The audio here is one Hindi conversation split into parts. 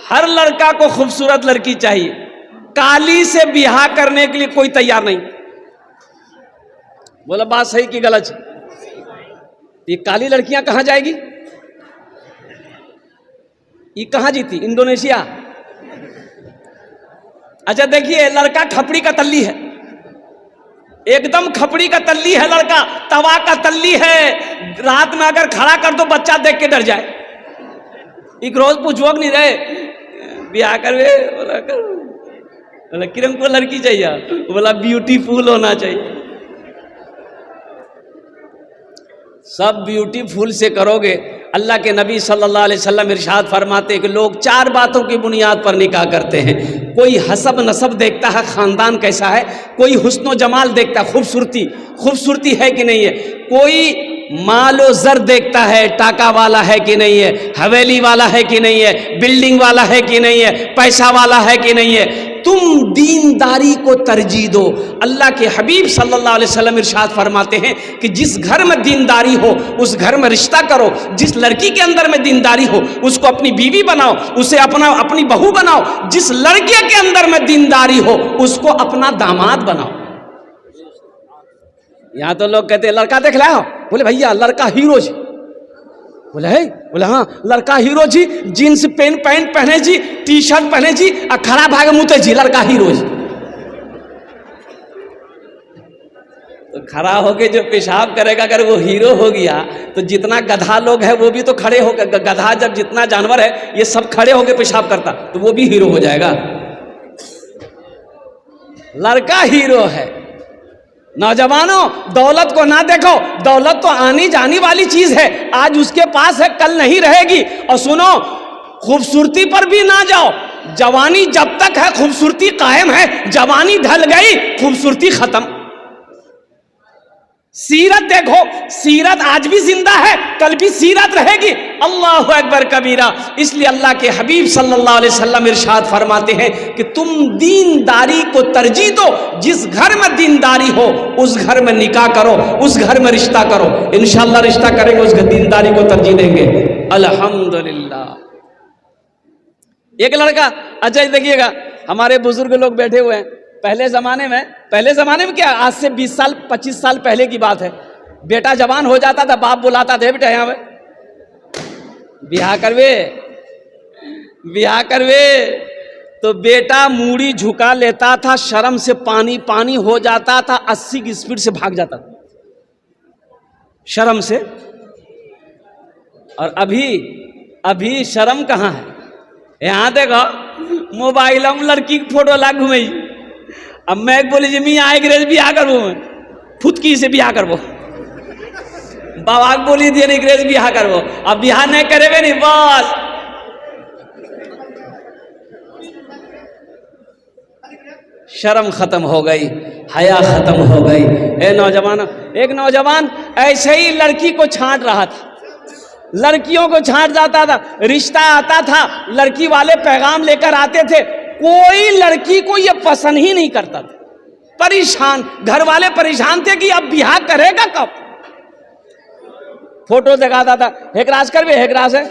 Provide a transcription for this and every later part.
हर लड़का को खूबसूरत लड़की चाहिए, काली से ब्याह करने के लिए कोई तैयार नहीं। बोला बात सही कि गलत? ये काली लड़कियां कहां जाएगी? ये कहां जीती? इंडोनेशिया। अच्छा देखिए, लड़का खपड़ी का तल्ली है, एकदम खपड़ी का तल्ली है लड़का, तवा का तल्ली है। रात में अगर खड़ा कर दो बच्चा देख के डर जाए। एक रोज पूछो नहीं रहे ब्याह करवे, बोला किरण को लड़की चाहिए, बोला ब्यूटीफुल होना चाहिए। सब ब्यूटीफुल से करोगे। अल्लाह के नबी सल्लल्लाहु अलैहि वसल्लम इरशाद फरमाते हैं कि लोग 4 बातों की बुनियाद पर निकाह करते हैं। कोई हसब नसब देखता है, खानदान कैसा है। कोई हुस्न जमाल देखता है, खूबसूरती है कि नहीं है। कोई मालो जर देखता है, टाका वाला है कि नहीं है, हवेली वाला है कि नहीं है, बिल्डिंग वाला है कि नहीं है, पैसा वाला है कि नहीं है। तुम दीनदारी को तरजीह दो। अल्लाह के हबीब सल्लल्लाहु अलैहि वसल्लम इरशाद फरमाते हैं कि जिस घर में दीनदारी हो उस घर में रिश्ता करो। जिस लड़की के अंदर में दीनदारी हो उसको अपनी बीवी बनाओ, उसे अपनी बहू बनाओ। जिस लड़के के अंदर में दीनदारी हो उसको अपना दामाद बनाओ। यहां तो लोग कहते हैं लड़का देख लाओ, बोले भैया लड़का हीरो जी। बोले है, बोले हाँ लड़का हीरो जी, जीन्स पैंट पहने जी, टी शर्ट पहने जी, और खड़ा भाग मुते जी, लड़का हीरो जी। तो खड़ा होके जो पेशाब करेगा अगर वो हीरो हो गया तो जितना गधा लोग है वो भी तो खड़े हो, गधा जब जितना जानवर है ये सब खड़े होके पेशाब करता तो वो भी हीरो हो जाएगा। लड़का हीरो है। नौजवानों, दौलत को ना देखो, दौलत तो आनी जानी वाली चीज है, आज उसके पास है कल नहीं रहेगी। और सुनो, खूबसूरती पर भी ना जाओ। जवानी जब तक है खूबसूरती कायम है, जवानी ढल गई खूबसूरती खत्म। सीरत देखो, सीरत आज भी जिंदा है, कल भी सीरत रहेगी। अल्लाहु अकबर कबीरा। इसलिए अल्लाह के हबीब सल्लल्लाहु अलैहि वसल्लम इरशाद फरमाते हैं कि तुम दीनदारी को तरजीह दो। जिस घर में दीनदारी हो उस घर में निकाह करो, उस घर में रिश्ता करो। इंशाअल्लाह रिश्ता करेंगे, उस दीनदारी को तरजीह देंगे। अल्हम्दुलिल्लाह। एक लड़का, अच्छा देखिएगा, हमारे बुजुर्ग लोग बैठे हुए हैं। पहले जमाने में क्या, आज से 20 साल 25 साल पहले की बात है। बेटा जवान हो जाता था, बाप बुलाता था, बेटा यहाँ ब्याह करवे, तो बेटा मूड़ी झुका लेता था, शर्म से पानी हो जाता था, 80 की स्पीड से भाग जाता था शर्म से। और अभी शर्म कहाँ है? यहाँ देखो मोबाइल में लड़की की फोटो ला घूमे। अब मैं बोली जी मियाँ अंग्रेज ब्याह करबो, फुतकी से ब्याह करबो, बाबा बोली दिए अंग्रेज ब्याह करबो। अब ब्याह नहीं करेबे नहीं, बस शर्म खत्म हो गई, हया खत्म हो गई। एक नौजवान ऐसे ही लड़की को छांट रहा था, लड़कियों को छांट जाता था। रिश्ता आता था, लड़की वाले पैगाम लेकर आते थे, कोई लड़की को ये पसंद ही नहीं करता था। परेशान, घर वाले परेशान थे कि अब ब्याह करेगा कब। फोटो दिखाता था, हेकराज करबे, हेकराज है,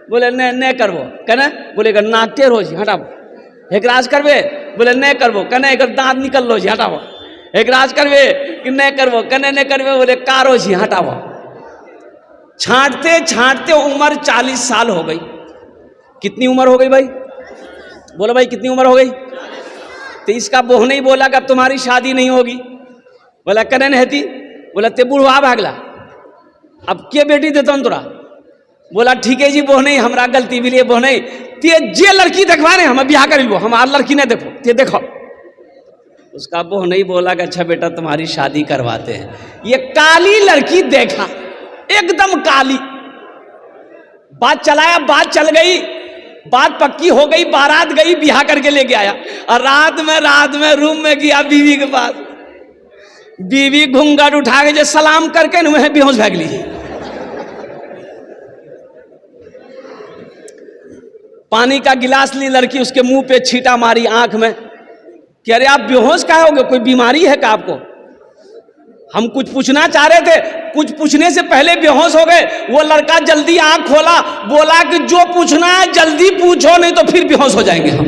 बोले नहीं करबो, कहना बोलेगा नाकटे रोज हटाओ। हेकराज करबे, बोले नहीं करबो, कहना एक दांत निकल लो जी हटाओ। हेकराज करबे कि नहीं करबो, कहने नहीं करबे, बोले कारो जी हटाओ। छांटते छांटते उम्र 40 साल हो गई। कितनी उम्र हो गई भाई? बोलो भाई कितनी उम्र हो गई? तो इसका बोह नहीं बोला कि अब तुम्हारी शादी नहीं होगी। बोला कने नहीं थी, बोला ते बुढ़वा भागला, अब के बेटी देता हूँ तोरा। बोला ठीक है जी, बोह नहीं, हमारा गलती भी लिए बोह नहीं, ते जे लड़की देखवा रहे हम ब्याह कर लो, हमार लड़की नहीं देखो, ते देखो। उसका बोह नहीं बोला कि अच्छा बेटा तुम्हारी शादी करवाते हैं। ये काली लड़की देखा, एकदम काली। बात चलाया, बात चल गई, बात पक्की हो गई, बारात गई, ब्याह करके लेके आया। और रात में रूम में गया बीवी के पास। बीवी घूंघट उठा के जो सलाम करके न वह बेहोश भाग ली। पानी का गिलास ली लड़की, उसके मुंह पे छींटा मारी आंख में। कह रहे आप बेहोश क्या होगे, कोई बीमारी है क्या आपको? हम कुछ पूछना चाह रहे थे, कुछ पूछने से पहले बेहोश हो गए। वो लड़का जल्दी आंख खोला, बोला कि जो पूछना है जल्दी पूछो, नहीं तो फिर बेहोश हो जाएंगे हम।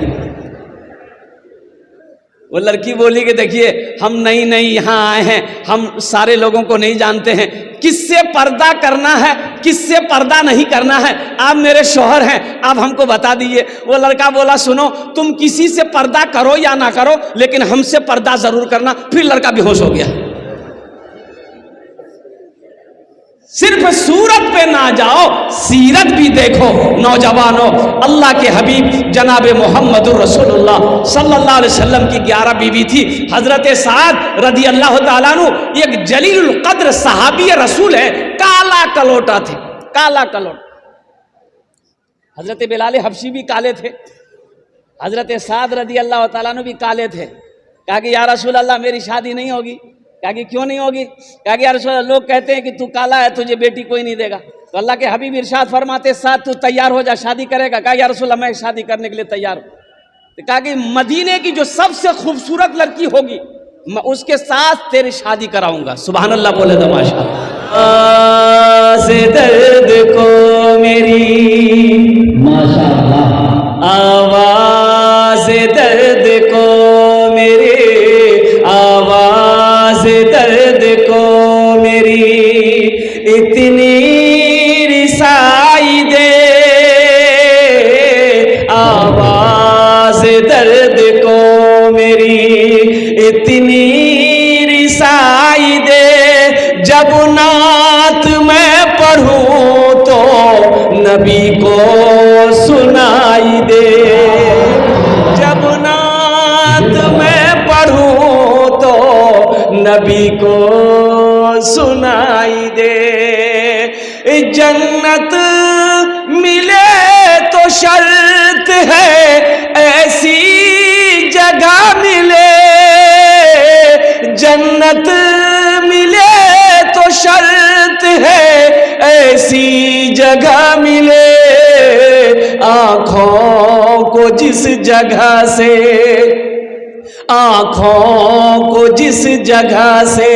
वो लड़की बोली कि देखिए हम नहीं यहाँ आए हैं, हम सारे लोगों को नहीं जानते हैं, किससे पर्दा करना है किससे पर्दा नहीं करना है, आप मेरे शौहर हैं, आप हमको बता दीजिए। वो लड़का बोला सुनो, तुम किसी से पर्दा करो या ना करो, लेकिन हमसे पर्दा जरूर करना। फिर लड़का बेहोश हो गया। सिर्फ सूरत पे ना जाओ, सीरत भी देखो नौजवानों। अल्लाह के हबीब जनाब मोहम्मदुर रसूलुल्लाह सल्लल्लाहु अलैहि वसल्लम की 11 बीवी थी। हजरत साद रदी अल्लाह ताला अन्हु एक जलीलुल कद्र सहाबी रसूल है, काला कलोटा थे, काला कलोटा। हजरत बिलाल हबशी भी काले थे, हजरत साद रदी अल्लाह ताला अन्हु भी काले थे। कहा कि या रसूल अल्लाह मेरी शादी नहीं होगी। कहा कि क्यों नहीं होगी? कहा कि या रसूल अल्लाह लोग कहते हैं कि तू काला है, तुझे बेटी कोई नहीं देगा। तो अल्लाह के हबीब इरशाद फरमाते साथ तू तैयार हो जा, शादी करेगा? कहा या रसूल अल्लाह मैं शादी करने के लिए तैयार हूँ। तो कहा कि मदीने की जो सबसे खूबसूरत लड़की होगी मैं उसके साथ तेरी शादी कराऊंगा। सुभान अल्लाह बोले तो माशाअल्लाह। से दर्द को मेरी माशाअल्लाह, आवाज़ दर्द को मेरे, आवाज़ दर्द को मेरी इतनी रिसाई दे, आवाज़ दर्द को मेरी इतनी रिसाई दे। जब नात मैं पढ़ूं तो नबी को सुनाई दे, जब नात मैं पढ़ूं तो नबी को सुनाई दे। जन्नत मिले तो शर्त है ऐसी जगह मिले, जन्नत मिले तो शर्त है ऐसी जगह मिले। आँखों को जिस जगह से, आँखों को जिस जगह से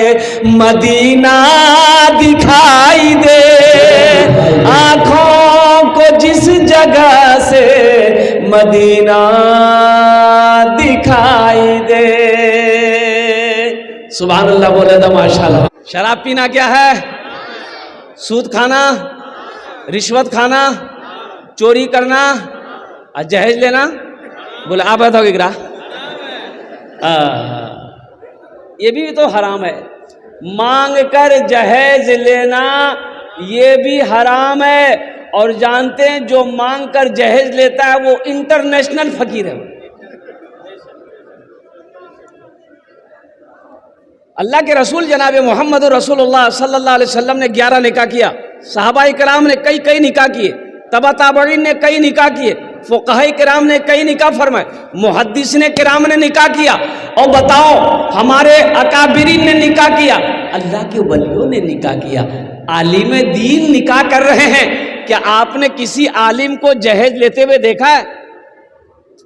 मदीना दिखाई दे, आँखों को जिस जगह से मदीना दिखाई दे। सुभान अल्लाह बोले तो माशाअल्लाह। शराब पीना क्या है? सूद खाना, रिश्वत खाना, चोरी करना और जहेज लेना। बोले आप बताओगे क्या? ये भी तो हराम है। मांग कर जहेज लेना ये भी हराम है। और जानते हैं जो मांग कर जहेज लेता है वो इंटरनेशनल फकीर है। अल्लाह के रसूल जनाब मोहम्मद रसूलुल्लाह सल्लल्लाहु अलैहि वसल्लम ने 11 निकाह किया, सहाबाए किराम ने कई निकाह किए, तबा ताबईन ने कई निकाह किए, फुक़हा किराम ने कई निकाह फरमाए, मुहद्दिसीन किराम ने निकाह किया। और बताओ हमारे अकाबिरीन ने निकाह किया, अल्लाह के वलियों ने निकाह किया, आलिम दीन निकाह कर रहे हैं। क्या आपने किसी आलिम को जहेज लेते हुए देखा है?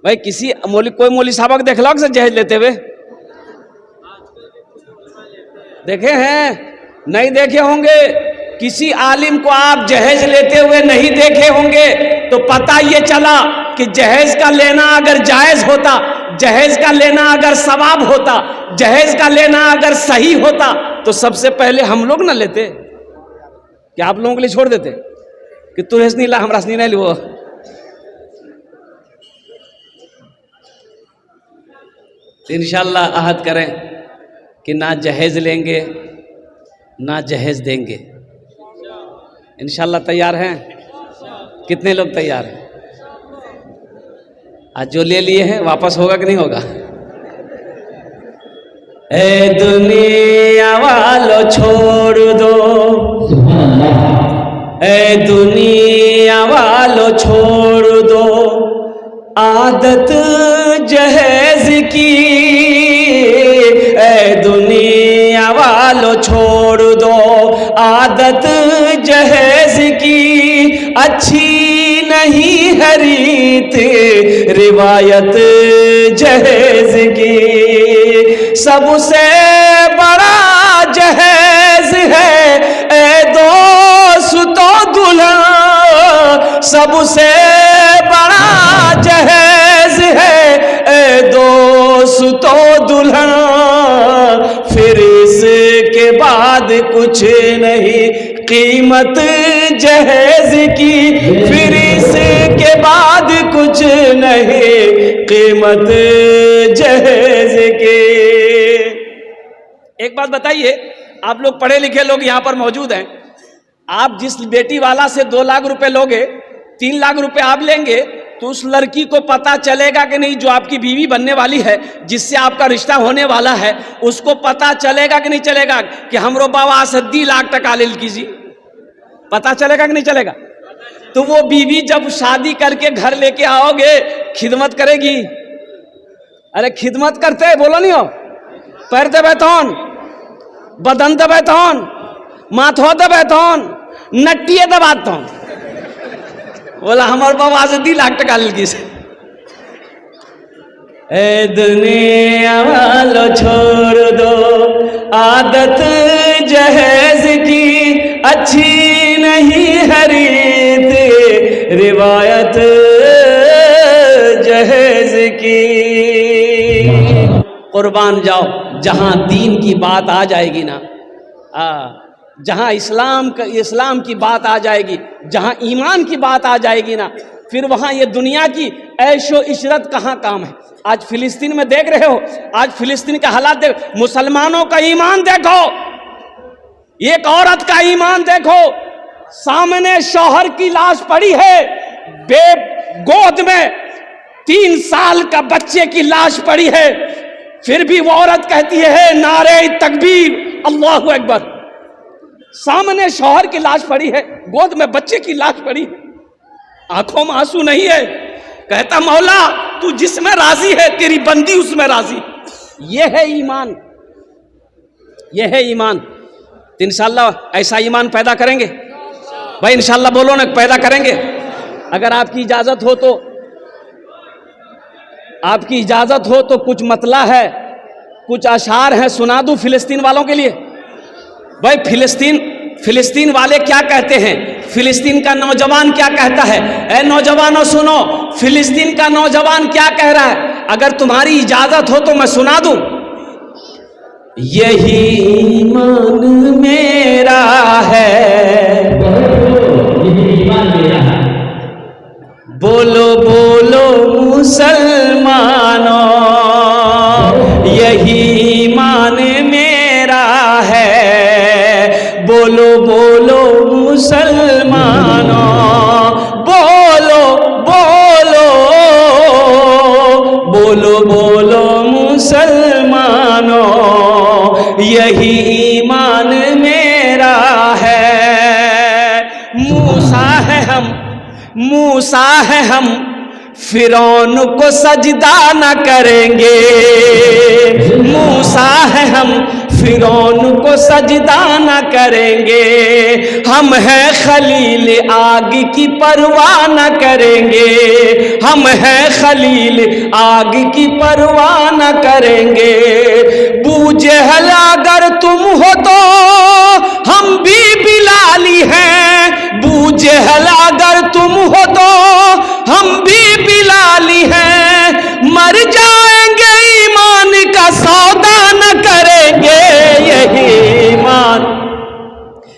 भाई किसी कोई मौलवी साहब देख लो जहेज लेते हुए देखे हैं? नहीं देखे होंगे। किसी आलिम को आप जहेज लेते हुए नहीं देखे होंगे तो पता ये चला कि जहेज का लेना अगर जायज होता, जहेज का लेना अगर सवाब होता, जहेज का लेना अगर सही होता तो सबसे पहले हम लोग ना लेते। क्या आप लोगों के लिए छोड़ देते कि तू नहीं ला हमरा नहीं लो? इंशाअल्लाह अहद करें कि ना जहेज लेंगे ना जहेज देंगे। इंशाअल्लाह तैयार हैं? कितने लोग तैयार हैं? आज जो ले लिए हैं वापस होगा कि नहीं होगा? ए दुनिया वालों छोड़ दो, ए दुनिया वालों छोड़ दो आदत जहेज की, ए दुनिया वालों छोड़ दो आदत जहेज की। अच्छी नहीं है रीत रिवायत जहेज की, सबसे बड़ा जहेज सबसे बड़ा जहेज है ए दोस्तों दुल्हन, फिर इसके बाद कुछ नहीं कीमत जहेज की, फिर इसके बाद कुछ नहीं कीमत जहेज की। एक बात बताइए, आप लोग पढ़े लिखे लोग यहां पर मौजूद हैं, आप जिस बेटी वाला से 2 लाख रुपए लोगे, 3 लाख रुपए आप लेंगे, तो उस लड़की को पता चलेगा कि नहीं, जो आपकी बीवी बनने वाली है, जिससे आपका रिश्ता होने वाला है, उसको पता चलेगा कि नहीं चलेगा कि हमरो बाबा 70 लाख टका ले कीजिए? पता चलेगा कि नहीं चलेगा? तो वो बीवी जब शादी करके घर लेके आओगे, खिदमत करेगी? अरे खिदमत करते बोलो नहीं हो, पैर दबे तौन, बदन दबे तौन, माथो दबे तौन, नट्टिए दबात तौन। बोला हमारे बाबा 70 लाख टका लगी से। ए दुनिया वालो छोड़ दो आदत जहेज की, अच्छी नहीं है रीत रिवायत जहेज की। कुर्बान जाओ, जहां दीन की बात आ जाएगी ना, जहां इस्लाम की बात आ जाएगी, जहां ईमान की बात आ जाएगी ना, फिर वहां ये दुनिया की ऐशो इशरत कहां काम है। आज फिलिस्तीन में देख रहे हो, आज फिलिस्तीन का हालात देखो, मुसलमानों का ईमान देखो, एक औरत का ईमान देखो, सामने शौहर की लाश पड़ी है, गोद में 3 साल का बच्चे की लाश पड़ी है, फिर भी वो औरत कहती है नारे तकबीर अल्लाहु अकबर। सामने शौहर की लाश पड़ी है, गोद में बच्चे की लाश पड़ी है, आंखों में आंसू नहीं है, कहता मौला तू जिसमें राजी है तेरी बंदी उसमें राजी। ये है ईमान, ये है ईमान। तो इंशाल्लाह ऐसा ईमान पैदा करेंगे भाई, इंशाल्लाह बोलो ना, पैदा करेंगे। अगर आपकी इजाजत हो तो, आपकी इजाजत हो तो कुछ मतला है, कुछ अशार हैं, सुना दूं फिलिस्तीन वालों के लिए। भाई फिलिस्तीन वाले क्या कहते हैं, फिलिस्तीन का नौजवान क्या कहता है? ए नौजवानों सुनो, फिलिस्तीन का नौजवान क्या कह रहा है, अगर तुम्हारी इजाजत हो तो मैं सुना दूं। यही ईमान मेरा है, बोलो बोलो मुसलमानों, यही ईमान मेरा है, बोलो बोलो मुसलमानों, बोलो बोलो बोलो बोलो मुसलमानों, यही ईमान मेरा है। मूसा है हम फिरौन को सजदा न करेंगे, मूसा है हम फिरौन को सजदा न करेंगे, हम हैं खलील आग की परवाह न करेंगे, हम हैं खलील आग की परवाह न करेंगे। बूजहल अगर तुम हो तो हम भी बिलाली हैं, बूजहल अगर तुम हो तो हम भी बिलाली हैं, मर जाएंगे ईमान का सौदा न करेंगे,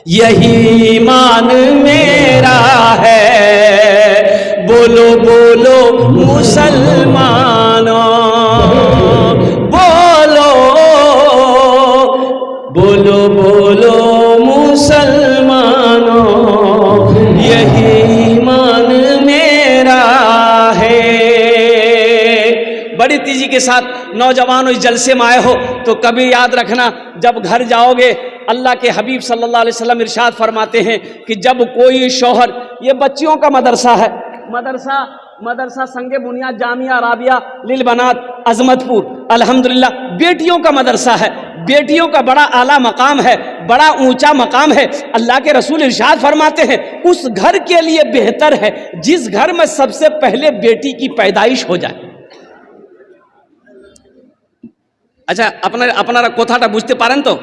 यही ईमान मेरा है, बोलो बोलो मुसलमानों, बोलो बोलो बोलो मुसलमानों, यही ईमान मेरा है। बड़ी तेजी के साथ नौजवानों इस जलसे में आए हो तो कभी याद रखना, जब घर जाओगे अल्लाह के हबीब सल्लल्लाहु अलैहि वसल्लम इरशाद फरमाते हैं कि जब कोई शौहर, ये बच्चियों का मदरसा है, मदरसा संगे बुनियाद जामिया राबिया लिल बनात अजमतपुर, अल्हम्दुलिल्लाह बेटियों का मदरसा है, बेटियों का बड़ा आला मकाम है, बड़ा ऊंचा मकाम है। अल्लाह के रसूल इरशाद फरमाते हैं उस घर के लिए बेहतर है जिस घर में सबसे पहले बेटी की पैदाइश हो जाए। अच्छा, अपना कोथाटा बुझते पारें तो,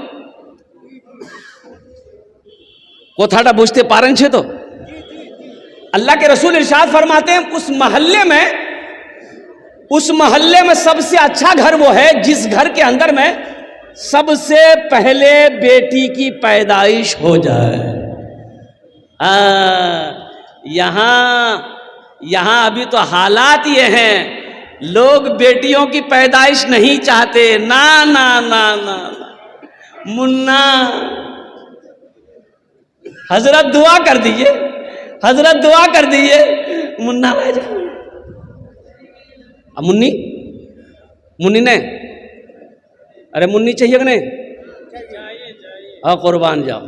कोथाटा बुझते पारें छे तो अल्लाह के रसूल इरशाद फरमाते हैं उस मोहल्ले में सबसे अच्छा घर वो है जिस घर के अंदर में सबसे पहले बेटी की पैदाइश हो जाए। यहाँ अभी तो हालात ये हैं, लोग बेटियों की पैदाइश नहीं चाहते। ना ना ना ना, ना। मुन्ना हजरत दुआ कर दीजिए, हजरत दुआ कर दीजिए, मुन्ना आ जाए। मुन्नी मुन्नी ने, अरे मुन्नी चाहिए कि नहीं? और कुर्बान जाओ,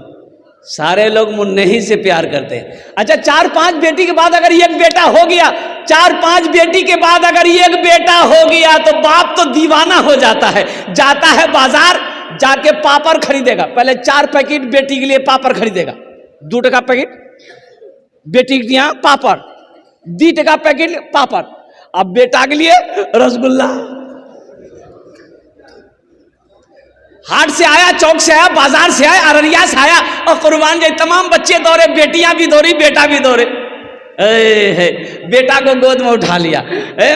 सारे लोग मुन्ने ही से प्यार करते हैं। अच्छा, 4-5 बेटी के बाद अगर एक बेटा हो गया, 4-5 बेटी के बाद अगर एक बेटा हो गया तो बाप तो दीवाना हो जाता है, जाता है बाजार, जाके पापड़ खरीदेगा। पहले 4 पैकेट बेटी के लिए पापड़ खरीदेगा, 2 टका पैकेट बेटी के लिए पापड़, 2 टका पैकेट पापड़। अब बेटा के लिए रसगुल्ला। हाट से आया, चौक से आया, बाजार से आया, अररिया से आया, और कुर्बान जाए तमाम बच्चे दौड़े, बेटियां भी दौड़ी, बेटा भी दौड़े। बेटा को गोद में उठा लिया,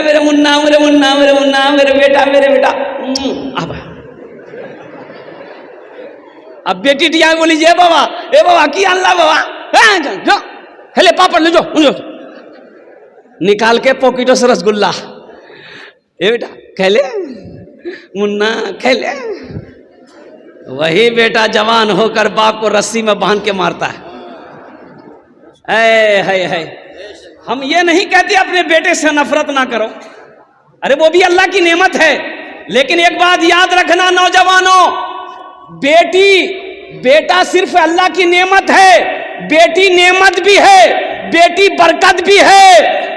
मेरे मुन्ना, मेरे मुन्ना, मेरे मुन्ना, मेरे बेटा, मेरे बेटा। अब बेटी टिया बोली, जे बाबा, ए बाबा की अल्लाह बाबा, हेले पापड़ ले जाओ, निकाल के पॉकेटों से रसगुल्ला। ए बेटा खेले, मुन्ना खेले। वही बेटा जवान होकर बाप को रस्सी में बांध के मारता है। हम ये नहीं कहते अपने बेटे से नफरत ना करो, अरे वो भी अल्लाह की नेमत है। लेकिन एक बात याद रखना नौजवानों, बेटा सिर्फ अल्लाह की नेमत है, बेटी नेमत भी है, बेटी बरकत भी है,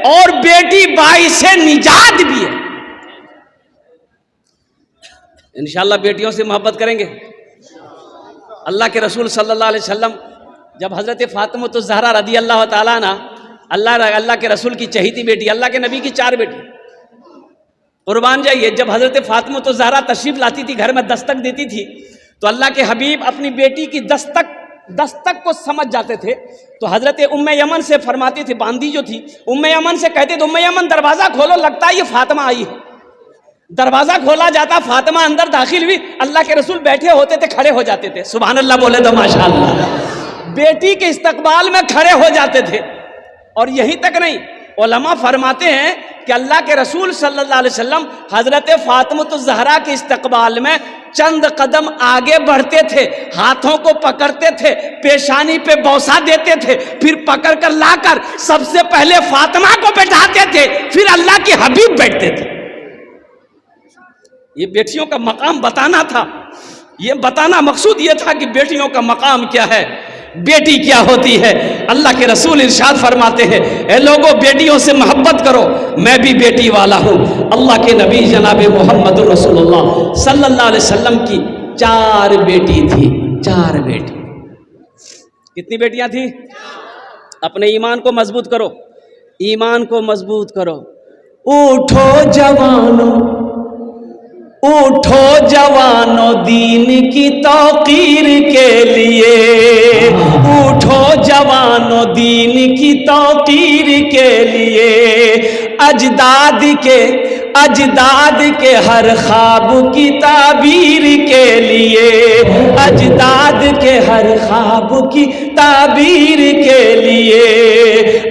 और बेटी बाइसे निजात भी है। इंशाअल्लाह बेटियों से मोहब्बत करेंगे। अल्लाह के रसूल सल्लल्लाहु अलैहि वसल्लम जब हजरत फातिमा तो ज़हरा रदी अल्लाह ताला अन्हा, अल्लाह के रसूल की चहीती बेटी, अल्लाह के नबी की 4 बेटी, कुर्बान जाइए, जब हजरत फातिमा तो ज़हरा तशरीफ लाती थी, घर में दस्तक देती थी, तो अल्लाह के हबीब अपनी बेटी की दस्तक को समझ जाते थे। तो हजरत उम्मे यमन से फरमाती थी, बांदी जो थी उम्मे यमन से कहते थे, उम्मे यमन दरवाजा खोलो, लगता है ये फातिमा आई है। दरवाजा खोला जाता, फातिमा अंदर दाखिल हुई, अल्लाह के रसूल बैठे होते थे, खड़े हो जाते थे। सुभान अल्लाह बोले तो माशाअल्लाह, बेटी के इस्तकबाल में खड़े हो जाते थे। और यही तक नहीं, उलमा फरमाते हैं कि अल्लाह के रसूल सल्लल्लाहु अलैहि वसल्लम हजरत फातिमा तो ज़हरा के इस्तकबाल में चंद कदम आगे बढ़ते थे, हाथों को पकड़ते थे, पेशानी पे बौसा देते थे, फिर पकड़ कर लाकर सबसे पहले फातिमा को बैठाते थे, फिर अल्लाह के हबीब बैठते थे। ये बेटियों का मकाम बताना था, ये बताना मकसूद ये था कि बेटियों का मकाम क्या है, बेटी क्या होती है। अल्लाह के रसूल इरशाद फरमाते हैं, ए लोगों बेटियों से मोहब्बत करो, मैं भी बेटी वाला हूँ। अल्लाह के नबी जनाब मोहम्मद रसूलुल्लाह सल्लल्लाहु अलैहि वसल्लम की 4 बेटी थी, 4 बेटी। कितनी बेटियां थी? अपने ईमान को मजबूत करो, ईमान को मजबूत करो। उठो जवानों, उठो जवानों दीन की तौकीर के लिए, उठो जवानों दीन की तौकीर के लिए, अजदाद के हर ख्वाब की ताबीर के लिए, अजदाद के हर ख्वाब की ताबीर के लिए,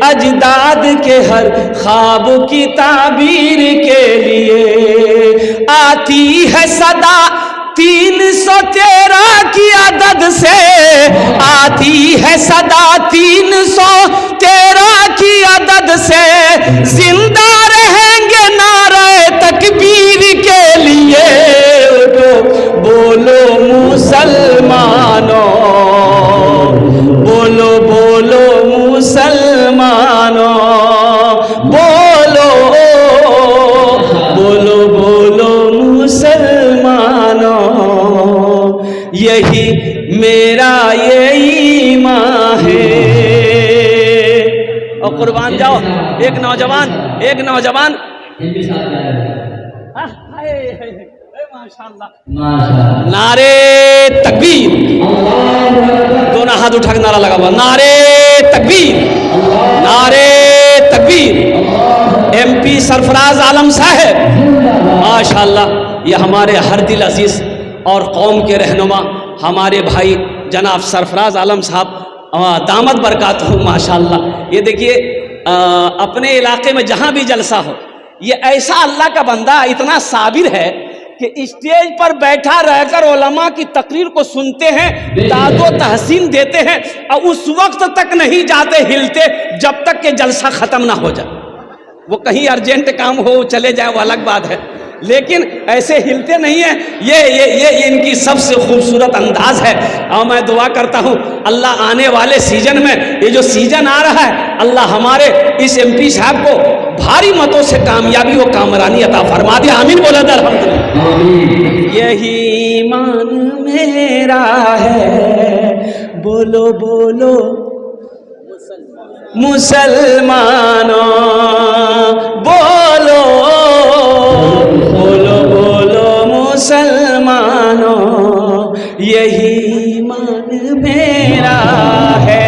अजदाद के हर ख्वाब की ताबीर के लिए। आती है सदा 313 की अदद से, आती है सदा 313 की अदद से, जिंदा रहेंगे नारे तकबीर के लिए। बोलो मुसलमानों, बोलो बोलो मुसलमानों, बोलो बोलो बोलो मुसलमानों, यही मेरा ये ईमान है। और कुर्बान जाओ, एक नौजवान माशाअल्लाह, नारे तकबीर, दोनों हाथ उठा के नारा लगा हुआ, नारे तकबीर, नारे तकबीर। MP सरफराज आलम साहब, माशाअल्लाह, ये हमारे हर दिल अजीज और कौम के रहनुमा हमारे भाई जनाब सरफराज आलम साहब, दामद बरकातहू माशाअल्लाह। ये देखिए अपने इलाके में जहाँ भी जलसा हो, ये ऐसा अल्लाह का बंदा इतना साबिर है कि स्टेज पर बैठा रहकर उलमा की तकरीर को सुनते हैं, दादो तहसीन देते हैं, और उस वक्त तक नहीं जाते हिलते जब तक कि जलसा ख़त्म ना हो जाए। वो कहीं अर्जेंट काम हो चले जाए वो अलग बात है, लेकिन ऐसे हिलते नहीं हैं। ये इनकी सबसे खूबसूरत अंदाज है। और मैं दुआ करता हूँ अल्लाह आने वाले सीजन में, ये जो सीजन आ रहा है, अल्लाह हमारे इस MP साहब को भारी मतों से कामयाबी व कामरानी अता फरमा दे। आमीन बोला दर अल्हम्दुलिल्लाह। यही ईमान मेरा है, बोलो बोलो मुसलमानों, बोलो बोलो बोलो मुसलमानों, यही ईमान मेरा है।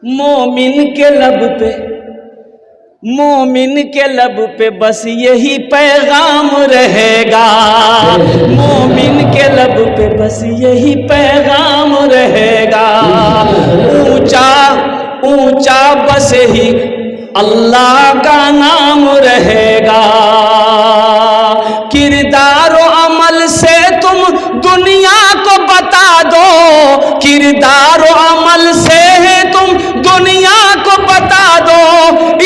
मोमिन के लब पे बस यही पैगाम रहेगा, मोमिन के लब पे बस यही पैगाम रहेगा। ऊंचा ऊंचा बस ही अल्लाह का नाम रहेगा। किरदार और अमल से तुम दुनिया को बता दो, किरदार और अमल से तुम दुनिया को बता दो।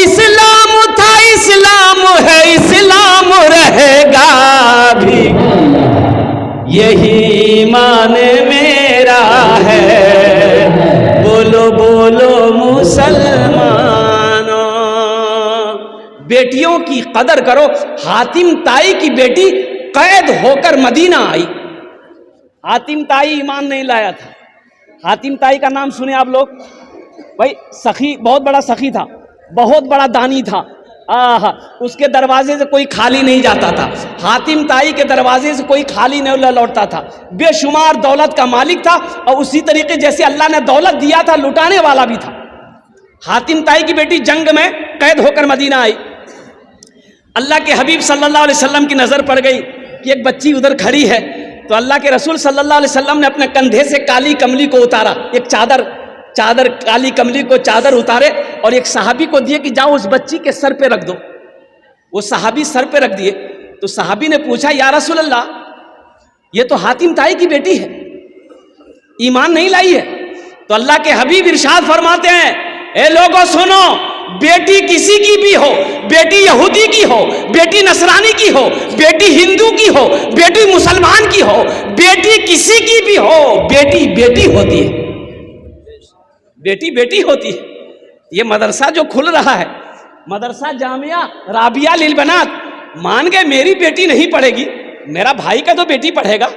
इस्लाम था इस्लाम है, इस्लाम रहेगा भी, यही ईमान मेरा है। बोलो बोलो मुसलमानों। बेटियों की कदर करो। हातिम ताई की बेटी कैद होकर मदीना आई। हातिम ताई ईमान नहीं लाया था। हातिम ताई का नाम सुने आप लोग? भाई सखी, बहुत बड़ा सखी था, बहुत बड़ा दानी था। उसके दरवाजे से कोई खाली नहीं जाता था। हातिम ताई के दरवाजे से कोई खाली नहीं लौटता था। बेशुमार दौलत का मालिक था, और उसी तरीके जैसे अल्लाह ने दौलत दिया था, लुटाने वाला भी था। हातिम ताई की बेटी जंग में कैद होकर मदीना आई। अल्लाह के हबीब सल्लल्लाहु अलैहि वसल्लम की नज़र पड़ गई कि एक बच्ची उधर खड़ी है, तो अल्लाह के रसूल सल्लल्लाहु अलैहि वसल्लम ने अपने कंधे से काली कमली को उतारा, एक चादर काली कमली को चादर उतारे और एक सहाबी को दिए कि जाओ उस बच्ची के सर पे रख दो। वो सहाबी सर पे रख दिए। तो सहाबी ने पूछा, या रसूल अल्लाह, ये तो हातिम ताई की बेटी है, ईमान नहीं लाई है। तो अल्लाह के हबीब इरशाद फरमाते हैं, ए लोगों सुनो, बेटी किसी की भी हो, बेटी यहूदी की हो, बेटी नसरानी की हो, बेटी हिंदू की हो, बेटी मुसलमान की हो, बेटी किसी की भी हो, बेटी बेटी होती है, बेटी बेटी होती है। ये मदरसा जो खुल रहा है, मदरसा जामिया राबिया लिल बनात, मान गए मेरी बेटी नहीं पढ़ेगी, मेरा भाई का तो बेटी पढ़ेगा।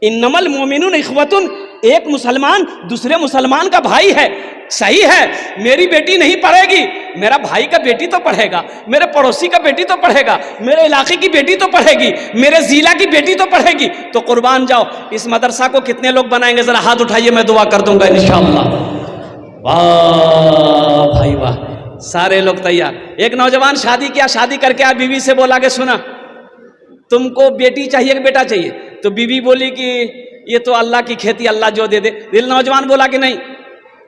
इन्नमल मोमिनुन इख्वतुन, एक मुसलमान दूसरे मुसलमान का भाई है, सही है। मेरी बेटी नहीं पढ़ेगी, मेरा भाई का बेटी तो पढ़ेगा, मेरे पड़ोसी का बेटी तो पढ़ेगा, मेरे इलाके की बेटी तो पढ़ेगी, मेरे जिला की बेटी तो पढ़ेगी। तो कुर्बान जाओ, इस मदरसा को कितने लोग बनाएंगे? जरा हाथ उठाइए, मैं दुआ कर दूंगा इंशाअल्लाह। वाह भाई वाह, सारे लोग तैयार। एक नौजवान शादी किया, शादी करके आ बीवी से बोला कि सुना, तुमको बेटी चाहिए कि बेटा चाहिए? तो बीवी बोली कि ये तो अल्लाह की खेती, अल्लाह जो दे दे। दिल नौजवान बोला कि नहीं,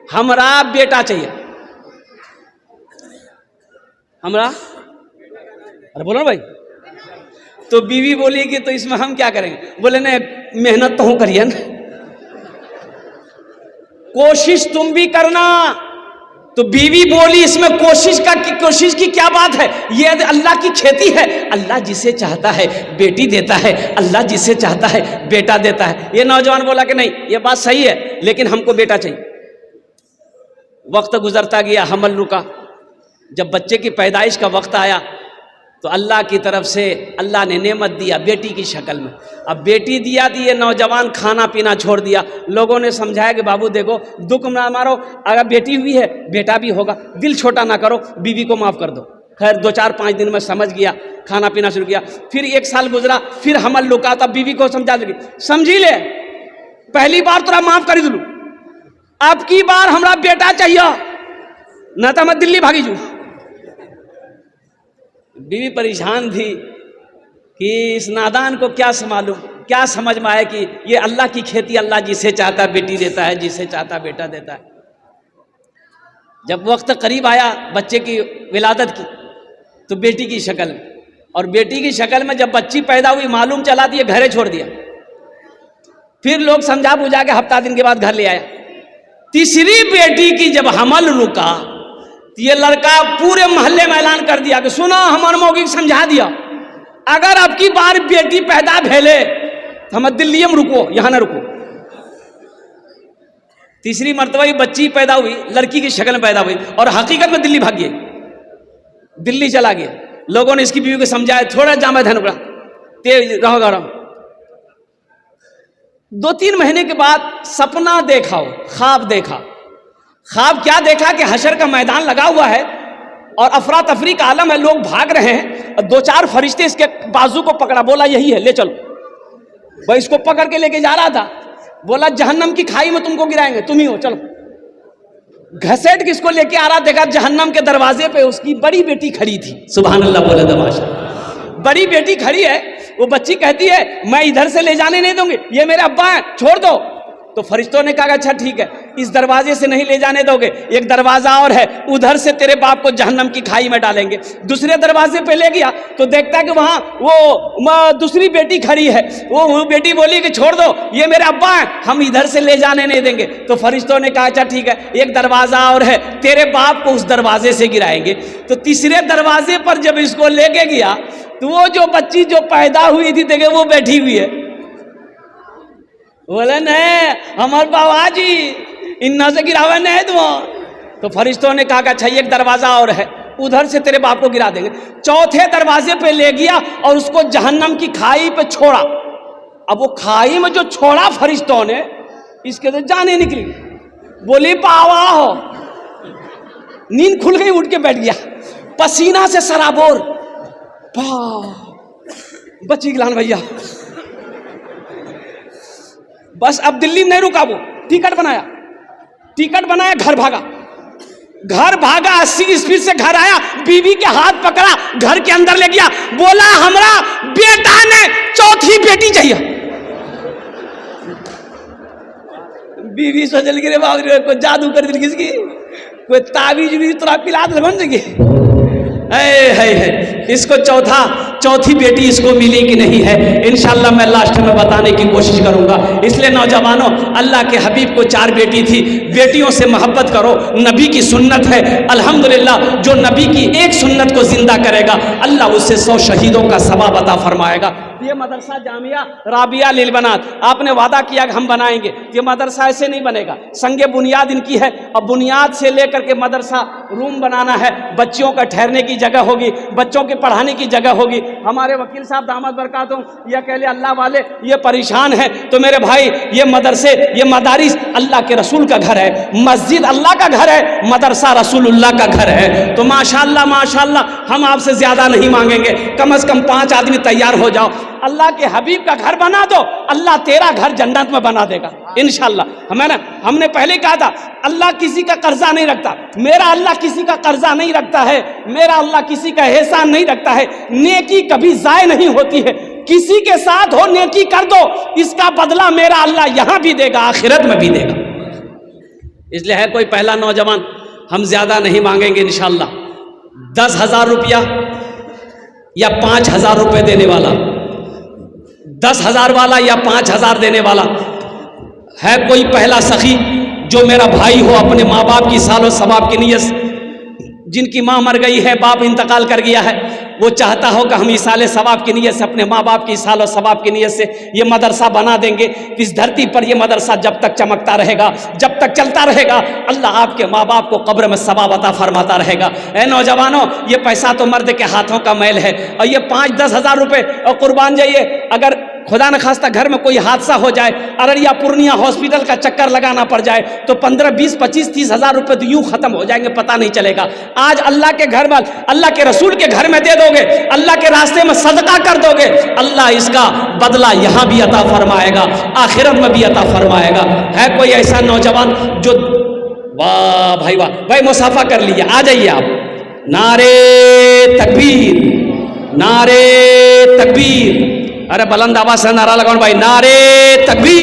हमरा बेटा चाहिए, हमरा। अरे बोलो भाई। तो बीवी बोली कि तो इसमें हम क्या करेंगे? बोले नहीं, मेहनत तो हूं करिए ना, कोशिश तुम भी करना। तो बीवी बोली इसमें कोशिश की क्या बात है? ये अल्लाह की खेती है, अल्लाह जिसे चाहता है बेटी देता है, अल्लाह जिसे चाहता है बेटा देता है। ये नौजवान बोला कि नहीं, ये बात सही है, लेकिन हमको बेटा चाहिए। वक्त गुजरता गया, हमल रुका। जब बच्चे की पैदाइश का वक्त आया तो अल्लाह की तरफ से अल्लाह ने नेमत दिया बेटी की शक्ल में। अब बेटी दिया दी, ये नौजवान खाना पीना छोड़ दिया। लोगों ने समझाया कि बाबू देखो, दुख ना मारो, अगर बेटी हुई है बेटा भी होगा, दिल छोटा ना करो, बीवी को माफ़ कर दो। खैर 2-4-5 दिन में समझ गया, खाना पीना शुरू किया। फिर 1 साल गुजरा, फिर हमल रुका, तब बीवी को समझा लगी, समझी ले पहली बार तोरा माफ कर दूँ, अब की बार हमरा बेटा चाहिए, न तो मैं दिल्ली भागी जू। बीवी परेशान थी कि इस नादान को क्या मालूम, क्या समझ में आए कि ये अल्लाह की खेती, अल्लाह जिसे चाहता बेटी देता है, जिसे चाहता बेटा देता है। जब वक्त करीब आया बच्चे की विलादत की, तो बेटी की शक्ल में, और बेटी की शक्ल में जब बच्ची पैदा हुई, मालूम चला दिए घरे छोड़ दिया। फिर लोग समझा बुझा के हफ्ता दिन के बाद घर ले आया। तीसरी बेटी की जब हमल रुका, तो ये लड़का पूरे मोहल्ले में ऐलान कर दिया कि सुना, हमारे मौगी समझा दिया, अगर अब की बार बेटी पैदा भेले तो हम दिल्ली में रुको, यहां ना रुको। तीसरी मर्तबा ये बच्ची पैदा हुई, लड़की की शक्ल में पैदा हुई, और हकीकत में दिल्ली भाग गए, दिल्ली चला गया। लोगों ने इसकी बीवी को समझाया, थोड़ा जामा धन उड़ा, तेज रहो गरम। 2-3 महीने के बाद सपना देखा, हो ख्वाब देखा। ख्वाब क्या देखा कि हशर का मैदान लगा हुआ है और अफरा तफरी का आलम है, लोग भाग रहे हैं, और 2-4 फरिश्ते इसके बाजू को पकड़ा, बोला यही है, ले चलो। वह इसको पकड़ के लेके जा रहा था, बोला जहन्नम की खाई में तुमको गिराएंगे, तुम ही हो, चलो। घसेट किसको लेके आ रहा, देखा जहन्नम के दरवाजे पे उसकी बड़ी बेटी खड़ी थी। सुभान अल्लाह बोले तमाशा, बड़ी बेटी खड़ी है। वो बच्ची कहती है मैं इधर से ले जाने नहीं दूंगी, ये मेरे अब्बा हैं, छोड़ दो। तो फरिश्तों ने कहा अच्छा ठीक है, इस दरवाजे से नहीं ले जाने दोगे, एक दरवाजा और है, उधर से तेरे बाप को जहन्नम की खाई में डालेंगे। दूसरे दरवाजे पे ले गया तो देखता है कि वहां वो दूसरी बेटी खड़ी है। वो बेटी बोली कि छोड़ दो, ये मेरे अब्बा हैं, हम इधर से ले जाने नहीं देंगे। तो फरिश्तों ने कहा अच्छा ठीक है, एक दरवाजा और है, तेरे बाप को उस दरवाजे से गिराएंगे। तो तीसरे दरवाजे पर जब इसको लेके गया तो वो जो बच्ची जो पैदा हुई थी देखे वो बैठी हुई है। बोले नहीं हमारे बाबा जी इन्ना से गिरावे नहीं तुम। तो फरिश्तों ने कहा कि अच्छा एक दरवाजा और है, उधर से तेरे बाप को गिरा देंगे। चौथे दरवाजे पे ले गया और उसको जहन्नम की खाई पे छोड़ा। अब वो खाई में जो छोड़ा फरिश्तों ने, इसके तो जाने निकली। बोली पावा हो, नींद खुल गई, उठ के बैठ गया, पसीना से सराबोर। बची गिलान भैया। बस अब दिल्ली में नहीं रुका, वो टिकट बनाया, घर भागा 80 स्पीड से घर आया, बीवी के हाथ पकड़ा, घर के अंदर ले गया, बोला हमरा बेटा ने चौथी बेटी चाहिए। बीवी सोचल गिरे बाबू कोई जादू कर दिल, किसकी कोई ताबीज भी तोरा पिला दे बन जाएगी। इसको चौथी बेटी इसको मिली कि नहीं है, इंशाल्लाह मैं लास्ट में बताने की कोशिश करूंगा। इसलिए नौजवानों, अल्लाह के हबीब को 4 बेटी थी, बेटियों से मोहब्बत करो, नबी की सुन्नत है। अल्हम्दुलिल्लाह जो नबी की एक सुन्नत को जिंदा करेगा, अल्लाह उससे 100 शहीदों का सवाब अता फरमाएगा। ये मदरसा जामिया राबिया लिल बनात आपने वादा किया कि हम बनाएंगे, ये मदरसा ऐसे नहीं बनेगा, संगे बुनियाद इनकी है। अब बुनियाद से लेकर के मदरसा रूम बनाना है, बच्चियों का ठहरने की जगह होगी, बच्चों के पढ़ाने की जगह होगी। हमारे वकील साहब दामद बरकातों ये अकेले अल्लाह वाले ये परेशान है। तो मेरे भाई ये मदरसे, ये मदारिस अल्लाह के रसूल का घर है, मस्जिद अल्लाह का घर है, मदरसा रसूलुल्लाह का घर है। तो माशाअल्लाह माशाअल्लाह हम आपसे ज्यादा नहीं मांगेंगे, कम से कम 5 आदमी तैयार हो जाओ, अल्लाह के हबीब का घर बना दो, अल्लाह तेरा घर जन्नत में बना देगा इंशाअल्लाह। हमने पहले कहा था अल्लाह किसी का कर्जा नहीं रखता, मेरा अल्लाह किसी का कर्जा नहीं रखता है, मेरा अल्लाह किसी का एहसान नहीं रखता है। नेकी कभी जाय नहीं होती है, किसी के साथ हो नेकी कर दो, इसका बदला मेरा अल्लाह यहां भी देगा, आखिरत में भी देगा। इसलिए है कोई पहला नौजवान, हम ज्यादा नहीं मांगेंगे इंशाअल्लाह, 10,000 रुपया या 5,000 रुपये देने वाला, 10,000 वाला या 5,000 देने वाला है कोई पहला सखी जो मेरा भाई हो, अपने माँ बाप की सालो सवाब की नीयत, जिनकी माँ मर गई है, बाप इंतकाल कर गया है, वो चाहता हो कि हम इसाले सवाब की नीयत से, अपने माँ बाप की इसाले सवाब की नीयत से ये मदरसा बना देंगे। इस धरती पर ये मदरसा जब तक चमकता रहेगा, जब तक चलता रहेगा, अल्लाह आपके माँ बाप को कब्र में सवाब अता फरमाता रहेगा। ए नौजवानों, ये पैसा तो मर्द के हाथों का मैल है, और ये 5-10 हज़ार रुपये और कुर्बान जाइए, अगर खुदा न खास्ता घर में कोई हादसा हो जाए, अररिया पूर्णिया हॉस्पिटल का चक्कर लगाना पड़ जाए, तो 15, 20, 25, 30 हज़ार रुपये तो यूं खत्म हो जाएंगे, पता नहीं चलेगा। आज अल्लाह के घर में, अल्लाह के रसूल के घर में दे दोगे, अल्लाह के रास्ते में सदका कर दोगे, अल्लाह इसका बदला यहाँ भी अता फरमाएगा, आखिरत में भी अता फरमाएगा। है कोई ऐसा नौजवान जो, वाह भाई वाह, भाई मुसाफा कर लीजिए, आ जाइए आप। नारे तकबीर, नारे तकबीर, अरे बुलंद आवाज से नारा लगाओ भाई, नारे तकबीर।